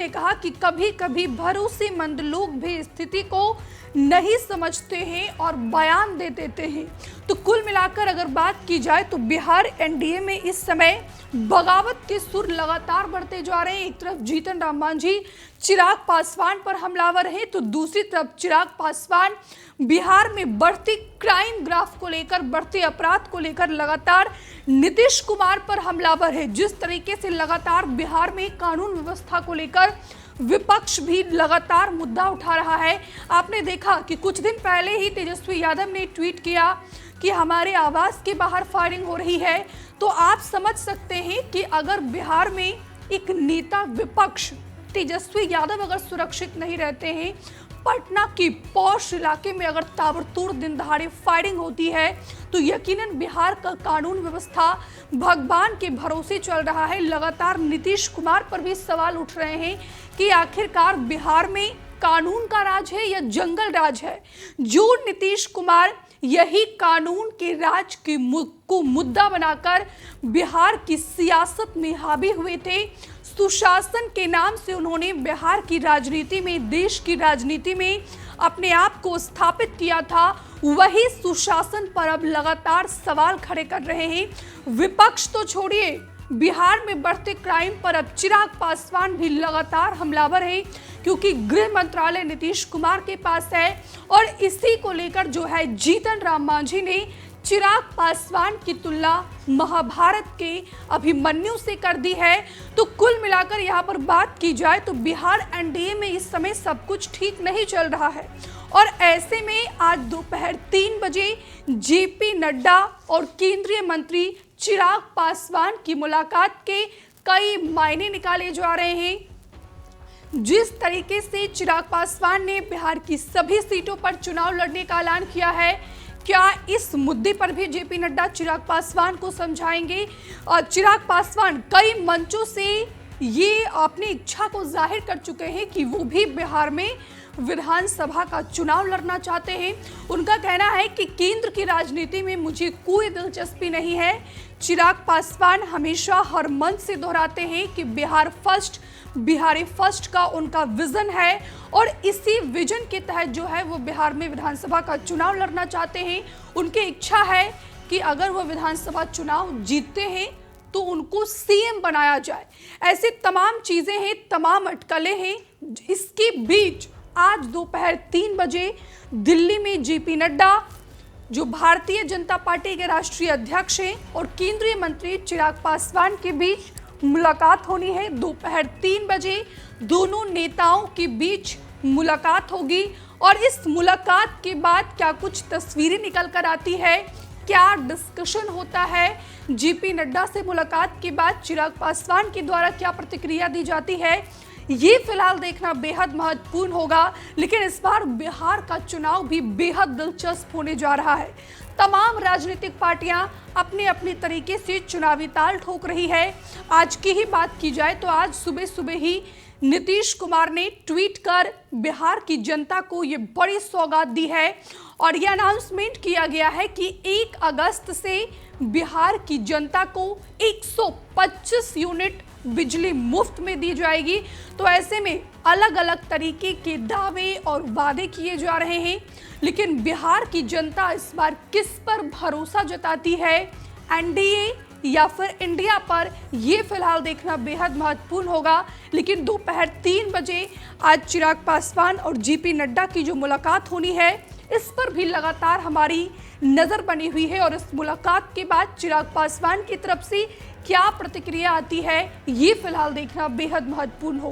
ने कहा कि कभी कभी भरोसेमंद लोग भी स्थिति को नहीं समझते हैं और बयान दे देते हैं। तो कुल मिलाकर अगर बात की जाए तो बिहार एनडीए में इस समय बगावत के सुर लगातार बढ़ते जा रहे हैं। एक तरफ जीतन राम मांझी चिराग पासवान पर हमलावर है, तो दूसरी तरफ चिराग पासवान बिहार में बढ़ती क्राइम ग्राफ को लेकर, बढ़ते अपराध को लेकर लगातार नीतीश कुमार पर हमलावर है। जिस तरीके से लगातार बिहार में कानून व्यवस्था को लेकर विपक्ष भी लगातार मुद्दा उठा रहा है। आपने देखा कि कुछ दिन पहले ही तेजस्वी यादव ने ट्वीट किया कि हमारे आवास के बाहर फायरिंग हो रही है। तो आप समझ सकते हैं कि अगर बिहार में एक नेता विपक्ष तेजस्वी यादव अगर सुरक्षित नहीं रहते हैं, पटना की पॉश इलाके में अगर ताबड़तोड़ दिन दहाड़े फायरिंग होती है, तो यकीनन बिहार का कानून व्यवस्था भगवान के भरोसे चल रहा है। लगातार नीतीश कुमार पर भी सवाल उठ रहे हैं कि आखिरकार बिहार में कानून का राज है या जंगल राज है। जो नीतीश कुमार यही कानून के राज को मुद्दा बनाकर बिहार की सियासत में हावी हुए थे, सुशासन के नाम से उन्होंने बिहार की राजनीति में, देश की राजनीति में अपने आप को स्थापित किया था, वही सुशासन पर अब लगातार सवाल खड़े कर रहे हैं। विपक्ष तो छोड़िए, बिहार में बढ़ते क्राइम पर अब चिराग पासवान भी लगातार हमलावर है, क्योंकि गृह मंत्रालय नीतीश कुमार के पास है और इसी को लेकर जो है जीतन राम मांझी ने चिराग पासवान की तुलना महाभारत के अभिमन्यु से कर दी है। तो कुल मिलाकर यहाँ पर बात की जाए तो बिहार एनडीए में इस समय सब कुछ ठीक नहीं चल रहा है और ऐसे में आज दोपहर 3 बजे जेपी नड्डा और केंद्रीय मंत्री चिराग पासवान की मुलाकात के कई मायने निकाले जा रहे हैं। जिस तरीके से चिराग पासवान ने बिहार की सभी सीटों पर चुनाव लड़ने का ऐलान किया है, क्या इस मुद्दे पर भी जेपी नड्डा चिराग पासवान को समझाएंगे? और चिराग पासवान कई मंचों से ये अपनी इच्छा को जाहिर कर चुके हैं कि वो भी बिहार में विधानसभा का चुनाव लड़ना चाहते हैं। उनका कहना है कि केंद्र की राजनीति में मुझे कोई दिलचस्पी नहीं है। चिराग पासवान हमेशा हर मंच से दोहराते हैं कि बिहार फर्स्ट, बिहारी फर्स्ट का उनका विजन है और इसी विजन के तहत जो है वो बिहार में विधानसभा का चुनाव लड़ना चाहते हैं। उनकी इच्छा है कि अगर वो विधानसभा चुनाव जीतते हैं तो उनको सीएम बनाया जाए। ऐसे तमाम चीजें हैं, तमाम अटकलें हैं। इसके बीच आज दोपहर 3 बजे दिल्ली में जेपी नड्डा, जो भारतीय जनता पार्टी के राष्ट्रीय अध्यक्ष हैं, और केंद्रीय मंत्री चिराग पासवान के बीच मुलाकात होनी है। दोपहर 3 बजे दोनों नेताओं के बीच मुलाकात होगी और इस मुलाकात के बाद क्या कुछ तस्वीरें निकल कर आती है, क्या डिस्कशन होता है, जेपी नड्डा से मुलाकात के बाद चिराग पासवान के द्वारा क्या प्रतिक्रिया दी जाती है, ये फिलहाल देखना बेहद महत्वपूर्ण होगा। लेकिन इस बार बिहार का चुनाव भी बेहद दिलचस्प होने जा रहा है। तमाम राजनीतिक पार्टियां अपने अपने तरीके से चुनावी ताल ठोक रही है। आज की ही बात की जाए तो आज सुबह सुबह ही नीतीश कुमार ने ट्वीट कर बिहार की जनता को ये बड़ी सौगात दी है और ये अनाउंसमेंट किया गया है कि 1 अगस्त से बिहार की जनता को 125 यूनिट बिजली मुफ्त में दी जाएगी। तो ऐसे में अलग अलग तरीके के दावे और वादे किए जा रहे हैं, लेकिन बिहार की जनता इस बार किस पर भरोसा जताती है, एनडीए या फिर इंडिया पर, ये फिलहाल देखना बेहद महत्वपूर्ण होगा। लेकिन दोपहर 3 बजे आज चिराग पासवान और जेपी नड्डा की जो मुलाकात होनी है, इस पर भी लगातार हमारी नजर बनी हुई है और इस मुलाकात के बाद चिराग पासवान की तरफ से क्या प्रतिक्रिया आती है, ये फिलहाल देखना बेहद महत्वपूर्ण होगा।